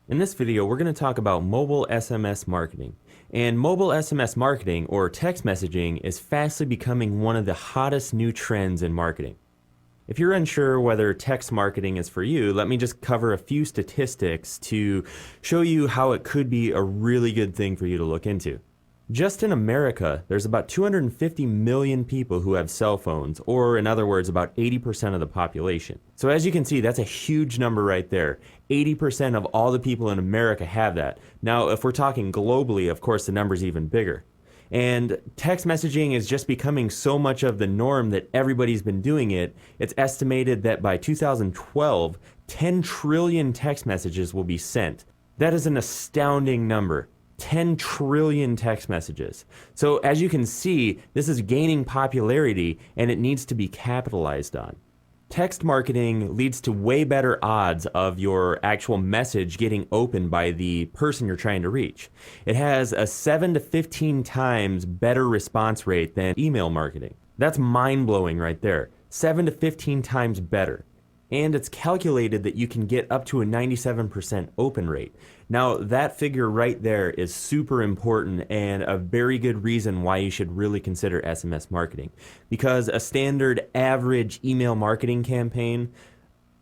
In this video, we're going to talk about mobile SMS marketing. And mobile SMS marketing, or text messaging, is fastly becoming one of the hottest new trends in marketing. If you're unsure whether text marketing is for you, let me just cover a few statistics to show you how it could be a really good thing for you to look into. Just in America, there's about 250 million people who have cell phones, or in other words, about 80% of the population. So as you can see, that's a huge number right there. 80% of all the people in America have that. Now, if we're talking globally, of course, the number's even bigger. And text messaging is just becoming so much of the norm that everybody's been doing it. It's estimated that by 2012, 10 trillion text messages will be sent. That is an astounding number. 10 trillion text messages. So as you can see, this is gaining popularity and it needs to be capitalized on. Text marketing leads to way better odds of your actual message getting opened by the person you're trying to reach. It has a 7 to 15 times better response rate than email marketing. That's mind-blowing right there. 7 to 15 times better. And it's calculated that you can get up to a 97% open rate. Now, that figure right there is super important and a very good reason why you should really consider SMS marketing. Because a standard average email marketing campaign,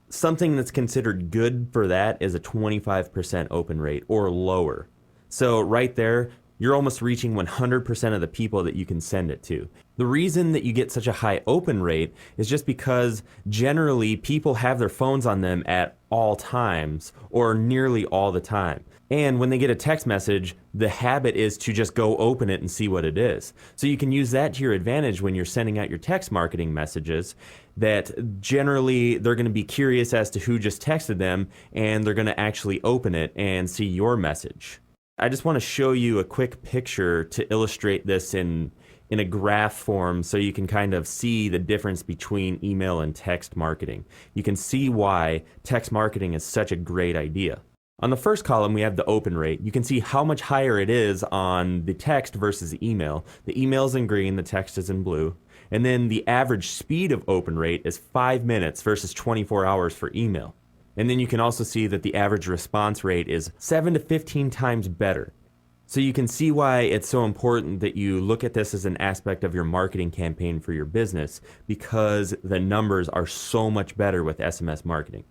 something that's considered good for that is a 25% open rate or lower. So right there, you're almost reaching 100% of the people that you can send it to. The reason that you get such a high open rate is just because generally people have their phones on them at all times or nearly all the time. And when they get a text message, the habit is to just go open it and see what it is. So you can use that to your advantage when you're sending out your text marketing messages, that generally they're going to be curious as to who just texted them and they're going to actually open it and see your message. I just want to show you a quick picture to illustrate this in a graph form so you can kind of see the difference between email and text marketing. You can see why text marketing is such a great idea. On the first column, we have the open rate. You can see how much higher it is on the text versus the email. The email is in green, the text is in blue. And then the average speed of open rate is 5 minutes versus 24 hours for email. And then you can also see that the average response rate is 7 to 15 times better. So you can see why it's so important that you look at this as an aspect of your marketing campaign for your business, because the numbers are so much better with SMS marketing.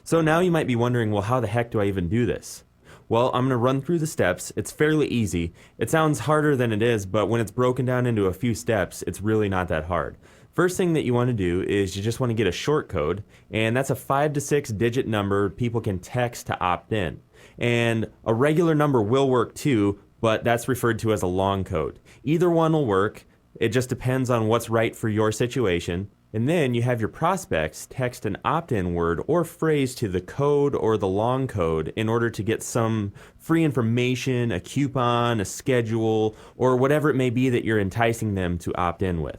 So now you might be wondering, well, how the heck do I even do this? Well, I'm going to run through the steps. It's fairly easy. It sounds harder than it is, but when it's broken down into a few steps, it's really not that hard. First thing that you want to do is you just want to get a short code, and that's a 5 to 6 digit number people can text to opt in. And a regular number will work too, but that's referred to as a long code. Either one will work. It just depends on what's right for your situation. And then you have your prospects text an opt-in word or phrase to the code or the long code in order to get some free information, a coupon, a schedule, or whatever it may be that you're enticing them to opt in with.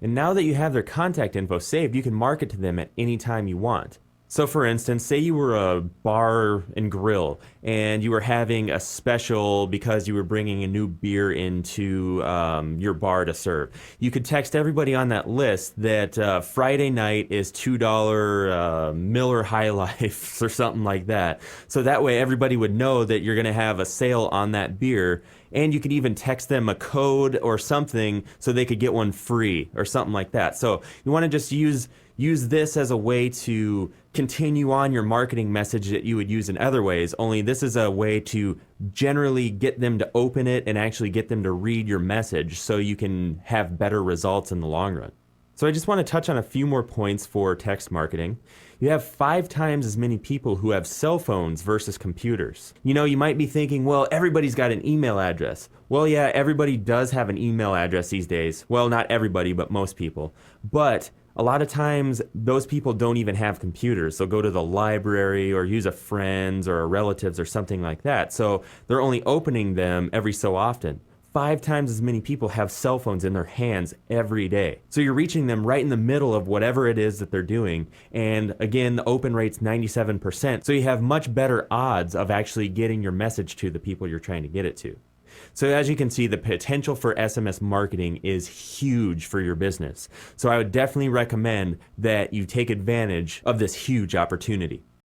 And now that you have their contact info saved, you can market to them at any time you want. So for instance, say you were a bar and grill and you were having a special because you were bringing a new beer into your bar to serve. You could text everybody on that list that Friday night is $2 Miller High Life or something like that. So that way everybody would know that you're going to have a sale on that beer. And you could even text them a code or something so they could get one free or something like that. So you want to just use this as a way to continue on your marketing message that you would use in other ways, only this is a way to generally get them to open it and actually get them to read your message so you can have better results in the long run. So I just want to touch on a few more points for text marketing. You have 5 times as many people who have cell phones versus computers. You know, you might be thinking, well, everybody's got an email address. Well, yeah, everybody does have an email address these days. Well, not everybody, but most people. But a lot of times, those people don't even have computers. They'll go to the library or use a friend's or a relative's or something like that. So they're only opening them every so often. 5 times as many people have cell phones in their hands every day. So you're reaching them right in the middle of whatever it is that they're doing. And again, the open rate's 97%. So you have much better odds of actually getting your message to the people you're trying to get it to. So as you can see, the potential for SMS marketing is huge for your business. So I would definitely recommend that you take advantage of this huge opportunity.